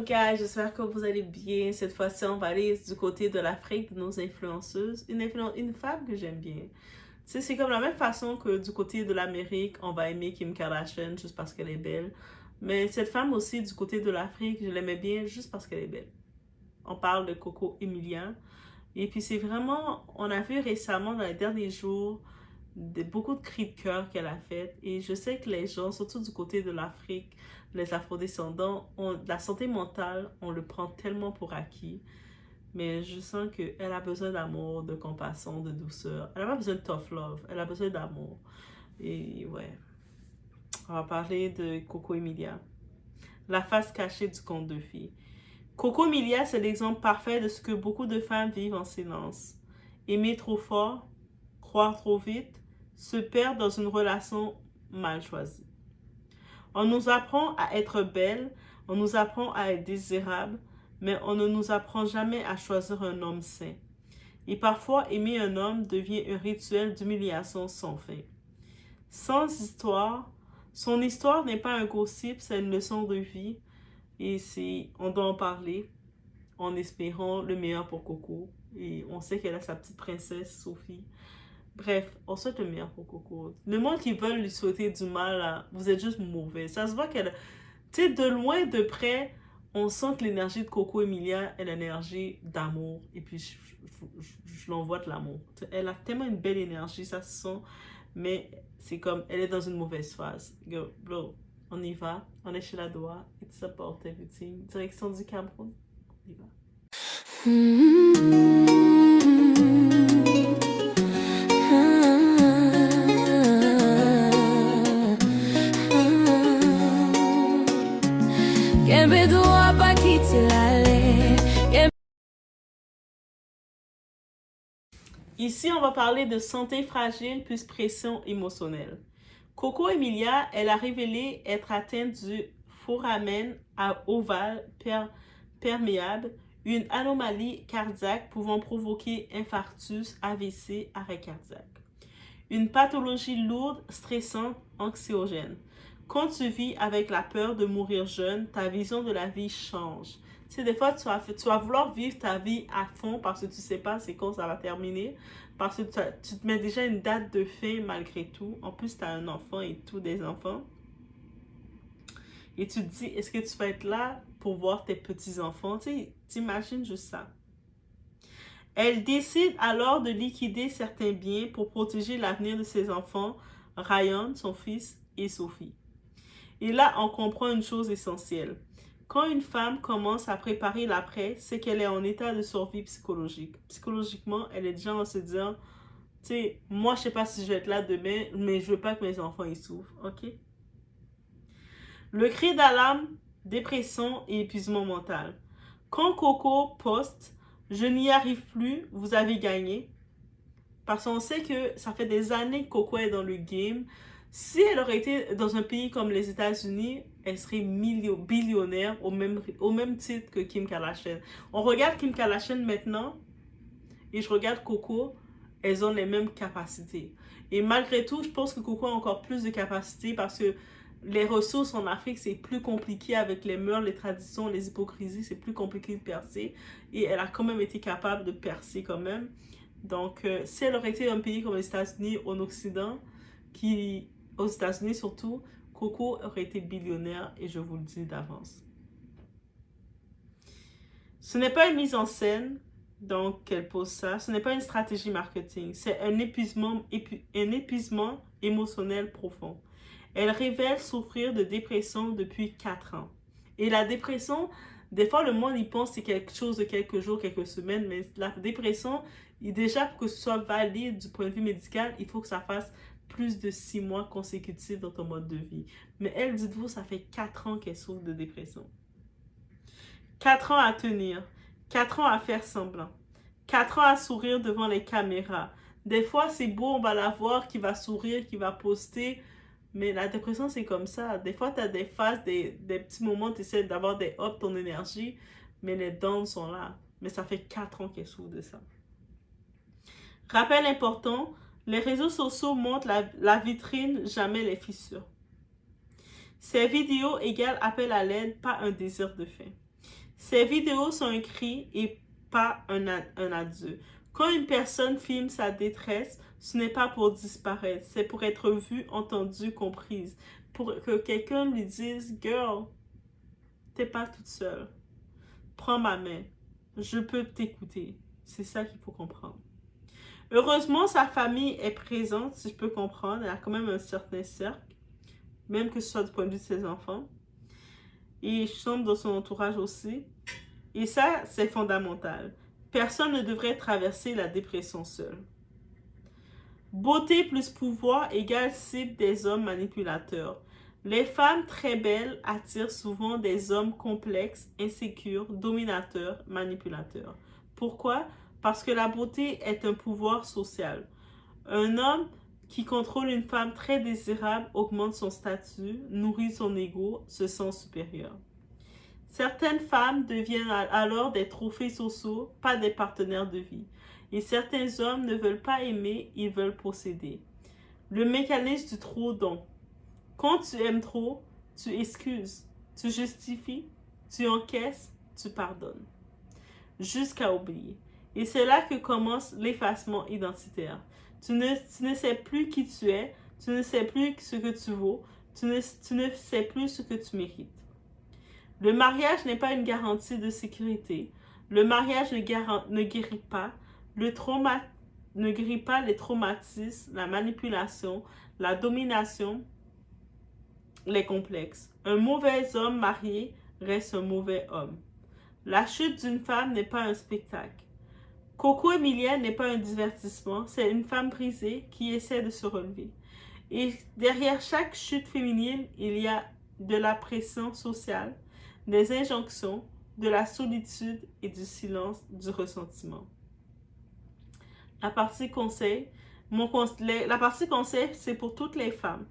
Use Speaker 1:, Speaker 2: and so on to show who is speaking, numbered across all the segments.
Speaker 1: Guys, j'espère que vous allez bien. Cette fois-ci, on va aller du côté de l'Afrique, de nos influenceuses. Une femme que j'aime bien. Tu sais, c'est comme la même façon que du côté de l'Amérique, on va aimer Kim Kardashian juste parce qu'elle est belle. Mais cette femme aussi, du côté de l'Afrique, je l'aimais bien juste parce qu'elle est belle. On parle de Coco Emilia. Et puis c'est vraiment, on a vu récemment dans les derniers jours, beaucoup de cris de cœur qu'elle a fait. Et je sais que les gens, surtout du côté de l'Afrique, les afrodescendants, la santé mentale, on le prend tellement pour acquis. Mais je sens qu'elle a besoin d'amour, de compassion, de douceur. Elle n'a pas besoin de tough love, elle a besoin d'amour. Et ouais, on va parler de Coco Emilia. La face cachée du conte de fées. Coco Emilia, c'est l'exemple parfait de ce que beaucoup de femmes vivent en silence. Aimer trop fort, croire trop vite, se perdre dans une relation mal choisie. On nous apprend à être belle, on nous apprend à être désirable, mais on ne nous apprend jamais à choisir un homme sain. Et parfois, aimer un homme devient un rituel d'humiliation sans fin. Sans histoire, son histoire n'est pas un gossip, c'est une leçon de vie. Et on doit en parler en espérant le meilleur pour Coco. Et on sait qu'elle a sa petite princesse, Sophie. Bref, on souhaite le meilleur pour Coco. Le monde qui veut lui souhaiter du mal, là, vous êtes juste mauvais. Ça se voit qu'elle... Tu sais, de loin, de près, on sent que l'énergie de Coco Emilia est l'énergie d'amour. Et puis, je l'envoie de l'amour. Elle a tellement une belle énergie, ça se sent. Mais c'est comme, elle est dans une mauvaise phase. Go, bro, on y va. On est chez la Doha. It's about everything. Direction du Cameroun. On y va. Ici, on va parler de santé fragile plus pression émotionnelle. Coco Emilia, elle a révélé être atteinte du foramen à ovale perméable, une anomalie cardiaque pouvant provoquer infarctus, AVC, arrêt cardiaque. Une pathologie lourde, stressante, anxiogène. Quand tu vis avec la peur de mourir jeune, ta vision de la vie change. Tu sais, des fois, tu vas vouloir vivre ta vie à fond parce que tu sais pas c'est quand ça va terminer. Parce que tu te mets déjà une date de fin malgré tout. En plus, tu as un enfant et tout, des enfants. Et tu te dis, est-ce que tu vas être là pour voir tes petits-enfants? Tu sais, t'imagines juste ça. Elle décide alors de liquider certains biens pour protéger l'avenir de ses enfants, Ryan, son fils, et Sophie. Et là, on comprend une chose essentielle. Quand une femme commence à préparer l'après, c'est qu'elle est en état de survie psychologique. Psychologiquement, elle est déjà en se disant, tu sais, moi, je sais pas si je vais être là demain, mais je veux pas que mes enfants y souffrent, ok? Le cri d'alarme, dépression et épuisement mental. Quand Coco poste, je n'y arrive plus, vous avez gagné. Parce qu'on sait que ça fait des années que Coco est dans le game. Si elle aurait été dans un pays comme les États-Unis, elle serait billionnaire au même titre que Kim Kardashian. On regarde Kim Kardashian maintenant et je regarde Coco, elles ont les mêmes capacités. Et malgré tout, je pense que Coco a encore plus de capacités parce que les ressources en Afrique, c'est plus compliqué avec les mœurs, les traditions, les hypocrisies, c'est plus compliqué de percer. Et elle a quand même été capable de percer quand même. Donc, si elle aurait été un pays comme les États-Unis, en Occident, aux États-Unis surtout, Coco aurait été billionnaire et je vous le dis d'avance. Ce n'est pas une mise en scène, donc qu'elle pose ça, ce n'est pas une stratégie marketing, c'est un épuisement émotionnel profond. Elle révèle souffrir de dépression depuis 4 ans. Et la dépression, des fois le monde y pense que c'est quelque chose de quelques jours, quelques semaines, mais la dépression, déjà pour que ce soit valide du point de vue médical, il faut que ça fasse plus de 6 mois consécutifs dans ton mode de vie. Mais elle, dites-vous, ça fait 4 ans qu'elle souffre de dépression. 4 ans à tenir, 4 ans à faire semblant, 4 ans à sourire devant les caméras. Des fois, c'est beau, on va la voir qui va sourire, qui va poster, mais la dépression, c'est comme ça. Des fois, tu as des phases, des petits moments, tu essaies d'avoir des ups, ton énergie, mais les downs sont là. Mais ça fait 4 ans qu'elle souffre de ça. Rappel important, les réseaux sociaux montrent la vitrine, jamais les fissures. Ces vidéos égale appel à l'aide, pas un désir de fin. Ces vidéos sont un cri et pas un adieu. Quand une personne filme sa détresse, ce n'est pas pour disparaître, c'est pour être vue, entendue, comprise. Pour que quelqu'un lui dise, girl, t'es pas toute seule. Prends ma main. Je peux t'écouter. C'est ça qu'il faut comprendre. Heureusement, sa famille est présente, si je peux comprendre. Elle a quand même un certain cercle, même que ce soit du point de vue de ses enfants. Et je semble dans son entourage aussi. Et ça, c'est fondamental. Personne ne devrait traverser la dépression seul. Beauté plus pouvoir égale cible des hommes manipulateurs. Les femmes très belles attirent souvent des hommes complexes, insécures, dominateurs, manipulateurs. Pourquoi? Parce que la beauté est un pouvoir social. Un homme qui contrôle une femme très désirable augmente son statut, nourrit son ego, se sent supérieur. Certaines femmes deviennent alors des trophées sociaux, pas des partenaires de vie. Et certains hommes ne veulent pas aimer, ils veulent posséder. Le mécanisme du trop don. Quand tu aimes trop, tu excuses, tu justifies, tu encaisses, tu pardonnes. Jusqu'à oublier. Et c'est là que commence l'effacement identitaire. Tu ne sais plus qui tu es, tu ne sais plus ce que tu vaux, tu ne sais plus ce que tu mérites. Le mariage n'est pas une garantie de sécurité. Le mariage ne guérit pas. Le trauma ne guérit pas les traumatismes, la manipulation, la domination, les complexes. Un mauvais homme marié reste un mauvais homme. La chute d'une femme n'est pas un spectacle. Coco Emilia n'est pas un divertissement, c'est une femme brisée qui essaie de se relever. Et derrière chaque chute féminine, il y a de la pression sociale, des injonctions, de la solitude et du silence, du ressentiment. La partie conseil, la partie conseil, c'est pour toutes les femmes.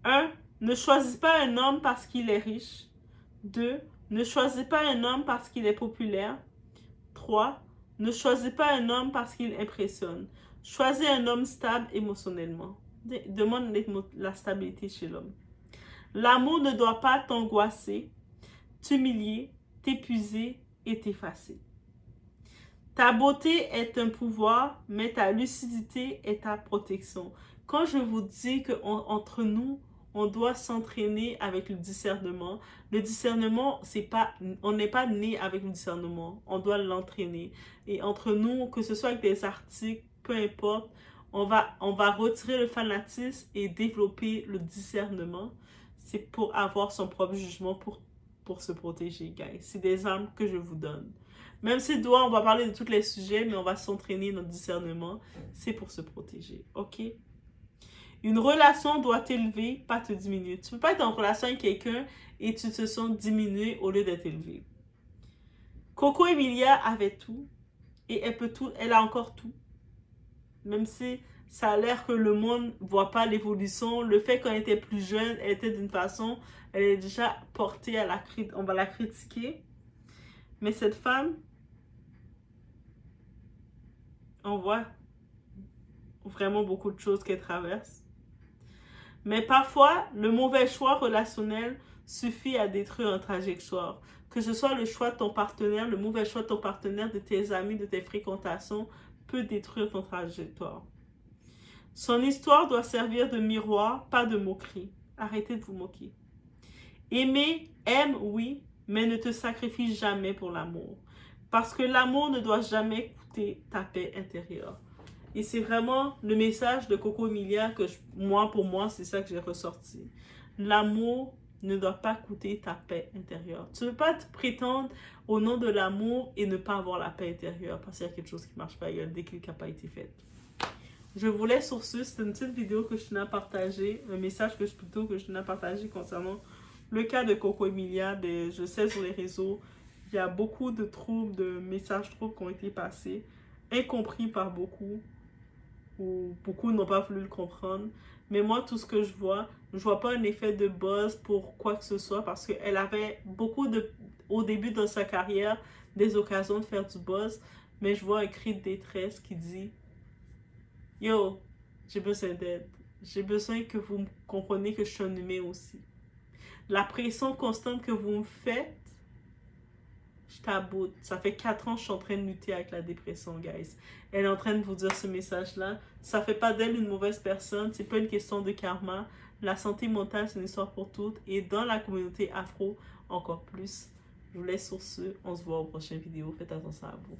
Speaker 1: 1. Ne choisis pas un homme parce qu'il est riche. 2. Ne choisis pas un homme parce qu'il est populaire. 3. Ne choisis pas un homme parce qu'il impressionne. Choisis un homme stable émotionnellement. Demande la stabilité chez l'homme. L'amour ne doit pas t'angoisser, t'humilier, t'épuiser et t'effacer. Ta beauté est un pouvoir, mais ta lucidité est ta protection. Quand je vous dis qu'entre nous, on doit s'entraîner avec le discernement, c'est pas, on n'est pas né avec le discernement, on doit l'entraîner. Et entre nous, que ce soit avec des articles, peu importe, on va retirer le fanatisme et développer le discernement. C'est pour avoir son propre jugement, pour se protéger, guys. C'est des armes que je vous donne. Même si on va parler de tous les sujets, mais on va s'entraîner notre discernement. C'est pour se protéger, ok? Une relation doit t'élever, pas te diminuer. Tu ne peux pas être en relation avec quelqu'un et tu te sens diminué au lieu d'être élevé. Coco Emilia avait tout et elle a encore tout. Même si ça a l'air que le monde ne voit pas l'évolution, le fait qu'elle était plus jeune, elle était d'une façon, elle est déjà portée à on va la critiquer. Mais cette femme, on voit vraiment beaucoup de choses qu'elle traverse. Mais parfois, le mauvais choix relationnel suffit à détruire un trajectoire. Que ce soit le choix de ton partenaire, le mauvais choix de ton partenaire, de tes amis, de tes fréquentations, peut détruire ton trajectoire. Son histoire doit servir de miroir, pas de moquerie. Arrêtez de vous moquer. Aime, oui, mais ne te sacrifie jamais pour l'amour. Parce que l'amour ne doit jamais coûter ta paix intérieure. Et c'est vraiment le message de Coco Emilia que pour moi, c'est ça que j'ai ressorti. L'amour ne doit pas coûter ta paix intérieure. Tu ne peux pas te prétendre au nom de l'amour et ne pas avoir la paix intérieure parce qu'il y a quelque chose qui ne marche pas, il y a un déclic qui n'a pas été fait. Je vous laisse sur ce. C'est une petite vidéo que je tenais à partager, un message que je tenais à partager concernant le cas de Coco Emilia. Je sais sur les réseaux, il y a beaucoup de troubles, de messages troubles qui ont été passés, incompris par beaucoup. Où beaucoup n'ont pas voulu le comprendre. Mais moi, tout ce que je vois pas un effet de buzz pour quoi que ce soit parce qu'elle avait au début de sa carrière, des occasions de faire du buzz. Mais je vois un cri de détresse qui dit « Yo, j'ai besoin d'aide. J'ai besoin que vous compreniez que je suis un humain aussi. » La pression constante que vous me faites taboute. Ça fait 4 ans que je suis en train de lutter avec la dépression, guys. Elle est en train de vous dire ce message-là. Ça fait pas d'elle une mauvaise personne. C'est pas une question de karma. La santé mentale, c'est une histoire pour toutes. Et dans la communauté afro, encore plus. Je vous laisse sur ce. On se voit aux prochaines vidéos. Faites attention à vous.